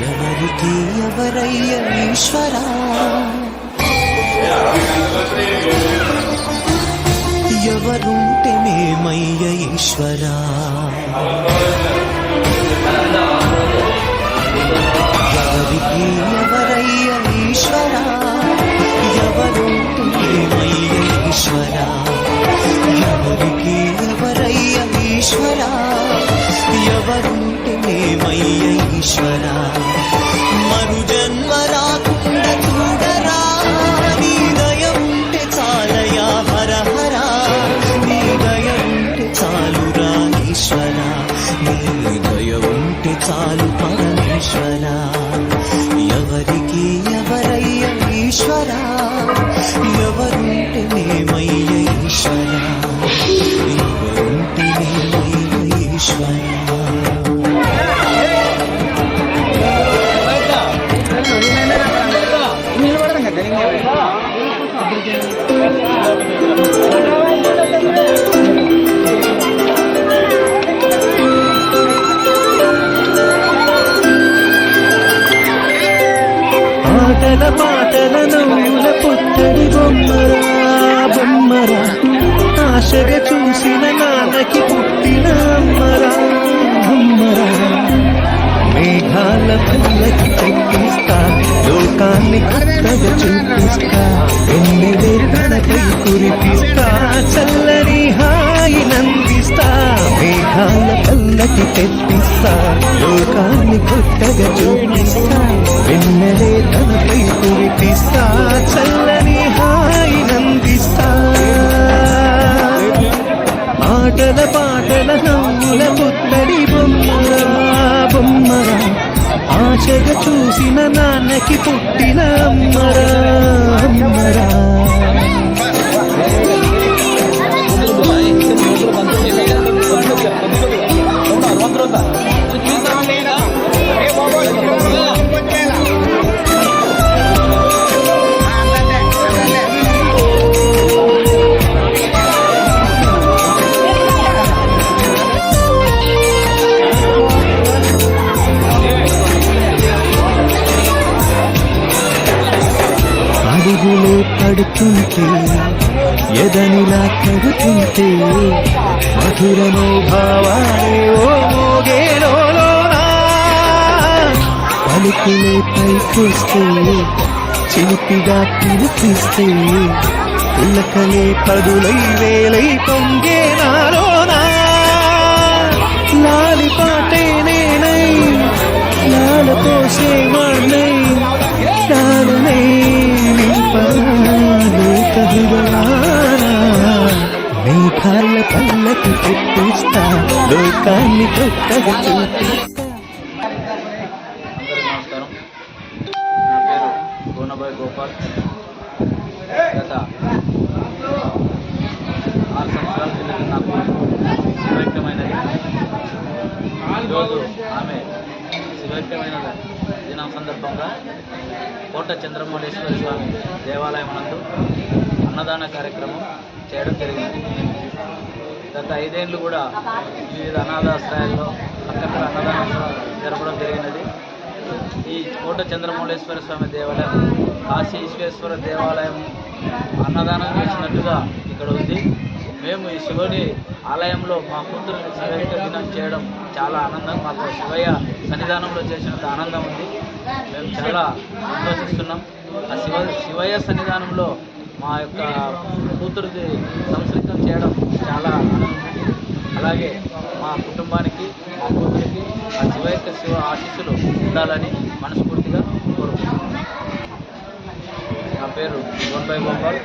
ఎవరికి ఎవరయ్య ఈశ్వరా, ఎవరుంటే మేమయ్య ఈశ్వరా, ఎవరికి ఎవరయ్య ఈశ్వరా, ఎవరుంటే మేమయ్య ఈశ్వరా, ఎవరికి ఎవరయ్య ఈశ్వరా, ఎవరుంటే మేమయ్య ఈశ్వరా. మరు జన్మ రాకుండా చూడరా, నీ దయ ఉంటే చాలయా హర హర, నీ దయ ఉంటే చాలురా ఈశ్వరా, నీ దయ ఉంటే చాలు పరమేశ్వరా. ఎవరికి ఎవరయ్య ఈశ్వరా, ఎవరుంటే మేమయ్య ఈశ్వరా, ఎవరుంటే మేమయ్య ఈశ్వరా. ఆటల పాటల నవ్వుల పుత్తడి బొమ్మరా బొమ్మరా, ఆశగా చూసిన నాన్నకి పుట్టిన అమ్మరా అమ్మరా. మేఘాల పల్లకి చెక్కిస్తా, లోకాన్ని కొత్తగా చూపిస్తా, ఎన్నెలే తనపై కురిపిస్తా, చల్లని హాయి నందిస్తా. మేఘాల పల్లకి తెప్పిస్తా, లోకాన్ని కొత్తగా చూపిస్తా, ఎన్నెలే తనపై కురిపిస్తా, చల్లని హాయి నందిస్తా. ఆటల పాటల నవ్వుల పుత్తడి బొమ్మరా బొమ్మరా, ఆశగా చూసిన నాన్నకి పుట్టిన అమ్మరా అమ్మరా. అడుగులే పడుతుంటే ఎదనిలా కడుతుంటే, మధురమో భావాలే ఓ మోగేలోనా, పలుకులే పైకొస్తే చిలిపిగా పిలిపిస్తే, పులకలే పదులై వేలై పొంగే నాలోనా. లాలి పాటే నేనై లాల పోసే వాణ్ణై, తానునై మేఘాల పల్లకి తెప్పిస్తా, లోకాన్ని కొత్తగా చూపిస్తా. నమస్కారం, నా పేరు గోనబాయ్ గోపాల్. గత 6 సంవత్సరాల కిందట నాకు శివైక్యమైనది. ఈరోజు ఆమె శివైక్యమైన దినం సందర్భంగా కోట చంద్రమౌళేశ్వర స్వామి దేవాలయం నందు అన్నదాన కార్యక్రమం చేయడం జరిగింది. గత 5 ఏళ్ళు కూడా వివిధ అనాథాశ్రయాల్లో అక్కడక్కడ అన్నదానం జరపడం జరిగినది. ఈ కోట చంద్రమౌళేశ్వర స్వామి దేవాలయం కాశీ విశ్వేశ్వర దేవాలయం అన్నదానం చేసినట్టుగా ఇక్కడ ఉంది. మేము ఈ శివుని ఆలయంలో మా కూతురుని శివైక్య దినం చేయడం చాలా ఆనందం, మాకు శివయ్య సన్నిధానంలో చేసినంత ఆనందం ఉంది. మేము చాలా సంతోషిస్తున్నాం. ఆ శివయ్య సన్నిధానంలో మా యొక్క కూతురిది సంస్కృతం చేయడం చాలా ఆనందం. అలాగే మా కుటుంబానికి మా కూతురికి ఆ శివ ఆశీస్సులు ఉండాలని మనస్ఫూర్తిగా కోరుకుంటున్నాం. నా పేరు గోనబాయ్ గోపాల్.